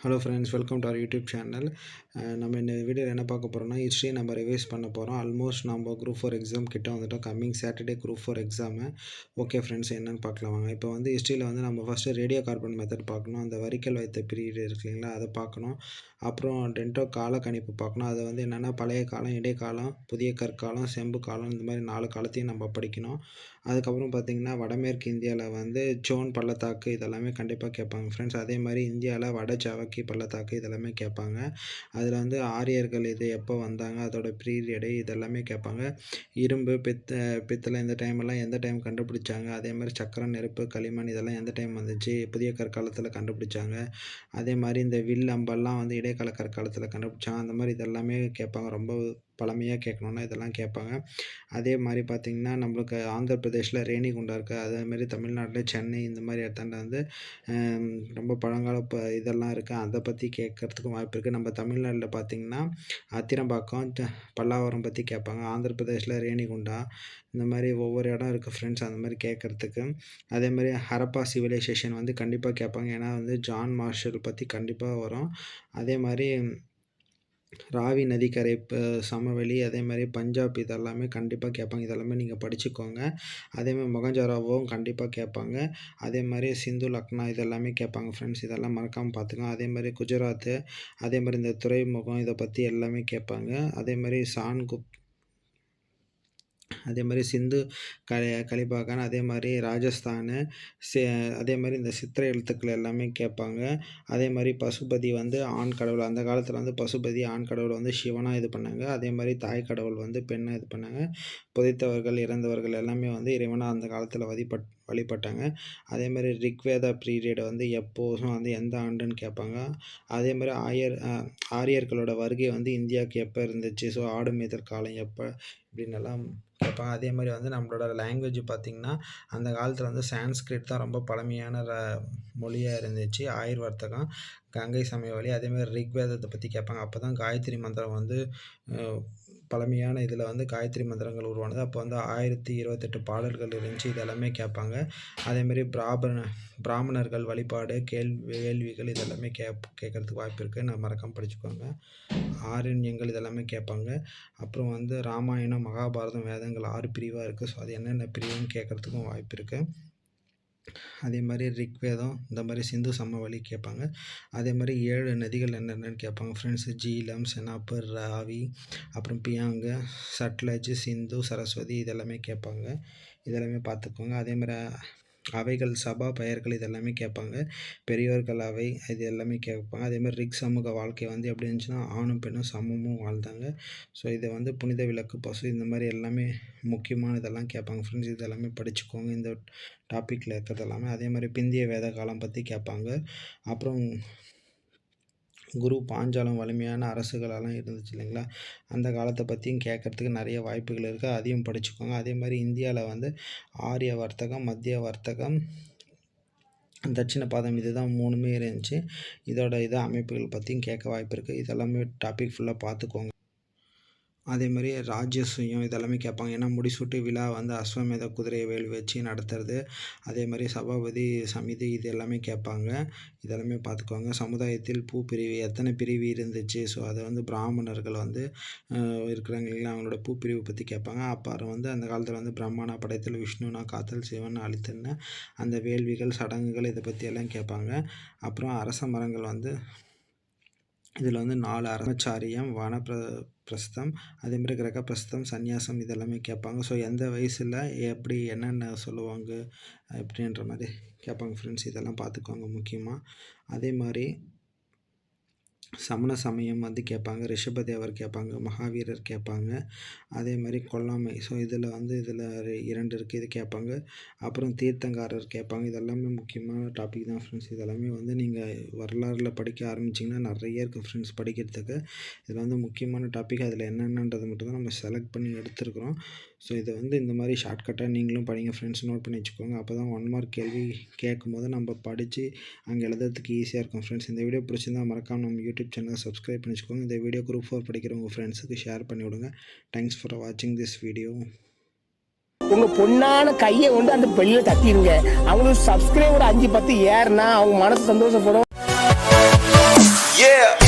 Hello friends, welcome to our YouTube channel. நம்ம இந்த வீடியோவில் என்ன பார்க்க போகிறோம்னா, ஹிஸ்ட்ரி நம்ம ரிவைஸ் பண்ண போகிறோம். ஆல்மோஸ்ட் நம்ம குரூப் 4 எக்ஸாம் கிட்ட வந்துட்டோம். Coming Saturday group 4 exam. Okay friends, என்னென்னு பார்க்கலாம் வாங்க. இப்போ வந்து ஹிஸ்ட்ரியில் வந்து நம்ம ஃபஸ்ட்டு ரேடியோ கார்பன் மெத்தட் பார்க்கணும். அந்த வரிக்கல் வைத்த பீரியட் இருக்கு இல்லைங்களா, அதை பார்க்கணும். அப்புறம் டென்டோ கால கணிப்பு பார்க்கணும். அது வந்து என்னென்னா பழைய காலம், இடைக்காலம், புதிய கற்காலம், செம்பு காலம், இந்த மாதிரி 4 காலத்தையும் நம்ம படிக்கணும். அதுக்கப்புறம் பார்த்திங்கன்னா வடமேற்கு இந்தியாவில் வந்து ஜோன் பள்ளத்தாக்கு இதெல்லாமே கண்டிப்பாக கேட்பாங்க ஃப்ரெண்ட்ஸ். அதே மாதிரி இந்தியாவில் வட சாவக்கி பள்ளத்தாக்கு இதெல்லாமே கேட்பாங்க. அதில் வந்து ஆரியர்கள் இது எப்போ வந்தாங்க, அதோட பீரியடு இதெல்லாமே கேட்பாங்க. இரும்பு, பித்தளை இந்த டைமெல்லாம் எந்த டைம் கண்டுபிடிச்சாங்க, அதே மாதிரி சக்கரம், நெருப்பு, களிமண் இதெல்லாம் எந்த டைம் வந்துச்சு, புதிய கற்காலத்தில் கண்டுபிடிச்சாங்க. அதே மாதிரி இந்த வில் அம்பெல்லாம் வந்து இடைக்கால கற்காலத்தில் கண்டுபிடிச்சாங்க. அந்த மாதிரி இதெல்லாமே கேட்பாங்க. ரொம்ப பழமையாக கேட்கணுன்னா இதெல்லாம் கேட்பாங்க. அதே மாதிரி பார்த்திங்கன்னா நம்மளுக்கு ஆந்திர பிரதேஷில் ரேணிகுண்டா இருக்குது. அதேமாதிரி தமிழ்நாட்டில் சென்னை இந்த மாதிரி இடத்தாண்ட வந்து ரொம்ப பழங்கால இதெல்லாம் இருக்குது. அதை பற்றி கேட்குறதுக்கும் வாய்ப்பு இருக்குது. நம்ம தமிழ்நாட்டில் பார்த்திங்கன்னா அத்திரம்பாக்கம், பல்லாவரம் பற்றி கேட்பாங்க. ஆந்திர பிரதேஷில் ரேணிகுண்டா, இந்த மாதிரி ஒவ்வொரு இடம் இருக்குது ஃப்ரெண்ட்ஸ், அந்த மாதிரி கேட்குறதுக்கு. அதே மாதிரி ஹரப்பா சிவிலைசேஷன் வந்து கண்டிப்பாக கேட்பாங்க. ஏன்னா வந்து ஜான் மார்ஷல் பற்றி கண்டிப்பாக வரும். அதே மாதிரி ராவி நதிக்கரை சமவெளி, அதே மாதிரி பஞ்சாப் இதெல்லாமே கண்டிப்பாக கேட்பாங்க. இதெல்லாமே நீங்கள் படிச்சுக்கோங்க. அதேமாதிரி மொகஞ்சதாரோவும் கண்டிப்பாக கேட்பாங்க. அதே மாதிரி சிந்து லக்னா இதெல்லாமே கேட்பாங்க ஃப்ரெண்ட்ஸ். இதெல்லாம் மறக்காமல் பார்த்துக்கோங்க. அதே மாதிரி குஜராத்து, அதே மாதிரி இந்த துறைமுகம் இதை பற்றி எல்லாமே கேட்பாங்க. அதே மாதிரி அதே மாதிரி சிந்து கலிபாகான், அதே மாதிரி ராஜஸ்தான், அதே மாதிரி இந்த சித்திரை எழுத்துக்கள் எல்லாமே கேட்பாங்க. அதே மாதிரி பசுபதி வந்து ஆண் கடவுள். அந்த காலத்தில் வந்து பசுபதி ஆண் கடவுள் வந்து சிவனாக இது பண்ணாங்க. அதே மாதிரி தாய் கடவுள் வந்து பெண்ணாக இது பண்ணாங்க. புதைத்தவர்கள், இறந்தவர்கள் எல்லாமே வந்து இறைவனாக அந்த காலத்தில் வழிபட்டாங்க. அதே மாதிரி ரிக்வேதா பீரியட் வந்து எப்போதும் வந்து எந்த ஆண்டுன்னு கேட்பாங்க. அதே மாதிரி ஆரியர்களோட வருகை வந்து இந்தியாவுக்கு எப்போ இருந்துச்சு, ஸோ ஆடு மேய்த்தல் காலம் எப்போ இப்படின்னு எல்லாம் கேட்பாங்க. அதே மாதிரி வந்து நம்மளோட லாங்குவேஜ் பார்த்திங்கன்னா அந்த காலத்தில் வந்து சான்ஸ்கிரிட் தான் ரொம்ப பழமையான மொழியாக இருந்துச்சு. ஆயுர்வர்த்தகம், கங்கை சமயவெளி, அதேமாதிரி ரிக்வேதத்தை பற்றி கேட்பாங்க. அப்போ தான் காயத்ரி மந்திரம் வந்து பழமையான இதில் வந்து காயத்ரி மந்திரங்கள் உருவானது. அப்போ வந்து 1028 பாடல்கள் இருந்துச்சு. இதெல்லாமே கேட்பாங்க. அதேமாரி பிராமணர்கள் வழிபாடு, வேள்விகள் இதெல்லாமே கேட்குறதுக்கு வாய்ப்பு இருக்குது. நான் மறக்காமல் படிச்சுக்கோங்க. ஆரண்யங்கள் இதெல்லாமே கேட்பாங்க. அப்புறம் வந்து ராமாயணம், மகாபாரதம், வேதங்கள் 6 பிரிவாக இருக்குது. ஸோ அது என்னென்ன பிரிவுன்னு கேட்குறதுக்கும் வாய்ப்பு இருக்குது. அதே மாதிரி ரிக்வேதம், இந்த மாதிரி சிந்து சமவெளி கேட்பாங்க. அதே மாதிரி 7 நதிகள் என்னென்னு கேட்பாங்க ஃப்ரெண்ட்ஸ். ஜீலம், செனாப்பு, ராவி, அப்புறம் பியாங்கு, சட்லஜ், சிந்து, சரஸ்வதி இதெல்லாமே கேட்பாங்க. இதெல்லாமே பார்த்துக்கோங்க. அதே மாதிரி அவைகள், சபா பெயர்கள் இதெல்லாமே கேட்பாங்க. பெரியோர்கள் அவை இது எல்லாமே கேட்பாங்க. அதேமாதிரி ரிக் சமூக வாழ்க்கை வந்து எப்படி இருந்துச்சுன்னா ஆணும் பெண்ணும் சமமும் வாழ்ந்தாங்க. ஸோ இதை வந்து புனித விளக்கு, பசு இந்த மாதிரி எல்லாமே முக்கியமான இதெல்லாம் கேட்பாங்க ஃப்ரெண்ட்ஸ். இது எல்லாமே படிச்சுக்கோங்க இந்த டாப்பிக்கில் இருக்கிறது எல்லாமே. அதே மாதிரி பிந்திய வேத காலம் பற்றி கேட்பாங்க. அப்புறம் குரு பாஞ்சாலம் வலிமையான அரசுகளெல்லாம் இருந்துச்சு இல்லைங்களா, அந்த காலத்தை பற்றியும் கேட்குறதுக்கு நிறைய வாய்ப்புகள் இருக்குது. அதையும் படிச்சுக்கோங்க. அதே மாதிரி இந்தியாவில் வந்து ஆரிய வர்த்தகம், மத்திய வர்த்தகம், தட்சிண பாதம் இதுதான் 3மே இருந்துச்சு. இதோட அமைப்புகள் பற்றியும் கேட்க வாய்ப்பு இருக்குது. இதெல்லாமே டாபிக் ஃபுல்லாக பார்த்துக்கோங்க. அதே மாதிரி ராஜ்யசூயம் இதெல்லாமே கேட்பாங்க. ஏன்னா முடிசூட்டு விழா வந்து அஸ்வமேத குதிரையை வேல் வச்சு நடத்துறது. அதே மாதிரி சபாபதி சமிதி இது எல்லாமே கேட்பாங்க. இதெல்லாமே பார்த்துக்கோங்க. சமுதாயத்தில் பிரிவு எத்தனை பிரிவு இருந்துச்சு, ஸோ அதை வந்து பிராமணர்கள் வந்து இருக்கிறாங்க இல்லைங்களா, அவங்களோட பிரிவு பற்றி கேட்பாங்க. அப்புறம் வந்து அந்த காலத்தில் வந்து பிரம்மானா படைத்தல், விஷ்ணுனா காத்தல், சிவன் அழித்தல்னு அந்த வேள்விகள், சடங்குகள் இதை பற்றி எல்லாம் கேட்பாங்க. அப்புறம் அரச மரங்கள் வந்து இதில் வந்து 4 அரமச்சாரியம், பிரஸ்தம், அதேமாதிரி கிரக பிரஸ்தம், சந்நியாசம் இதெல்லாமே கேட்பாங்க. ஸோ எந்த வயசில் எப்படி என்னென்ன சொல்லுவாங்க அப்படின்ற மாதிரி கேட்பாங்க ஃப்ரெண்ட்ஸ். இதெல்லாம் பார்த்துக்கோங்க முக்கியமாக. அதே மாதிரி சமண சமயம் வந்து கேட்பாங்க. ரிஷபதேவர் கேட்பாங்க. மகாவீரர் கேட்பாங்க. அதே மாதிரி கொல்லாமை, ஸோ இதில் 2 இருக்குது, இது கேட்பாங்க. அப்புறம் தீர்த்தங்காரர் கேட்பாங்க. இதெல்லாமே முக்கியமான டாபிக் தான் ஃப்ரெண்ட்ஸ். இதெல்லாமே வந்து நீங்கள் வரலாறில் படிக்க ஆரம்பிச்சிங்கன்னா நிறைய இருக்குது ஃப்ரெண்ட்ஸ் படிக்கிறதுக்கு. இதில் வந்து முக்கியமான டாபிக், அதில் என்னென்னன்றது மட்டும் தான் நம்ம செலக்ட் பண்ணி எடுத்துருக்குறோம். ஸோ இதை வந்து இந்த மாதிரி ஷார்ட்கட்டாக நீங்களும் படிங்க ஃப்ரெண்ட்ஸ். நோட் பண்ணி வச்சுக்கோங்க. அப்போ தான் 1 மார்க் கேள்வி கேட்கும் போது நம்ம படித்து அங்கே எழுதுறதுக்கு ஈஸியாக இருக்கும் ஃப்ரெண்ட்ஸ். இந்த வீடியோ பிடிச்சிருந்தால் மறக்காமல் நம்ம யூடியூப் சேனலை சப்ஸ்கிரைப் பண்ணி வச்சுக்கோங்க. இந்த வீடியோ குரூப் 4 படிக்கிற உங்கள் ஃப்ரெண்ட்ஸுக்கு ஷேர் பண்ணி விடுங்க. தேங்க்ஸ் ஃபார் வாட்சிங் திஸ் வீடியோ. உங்க பொண்ணான கையை கொண்டு அந்த பெல்ல தட்டிடுங்க. அவங்களுக்கு சப்ஸ்கிரைபர் 5-10 ஏறுனா அவங்க மனசு சந்தோஷப்படும். Yeah.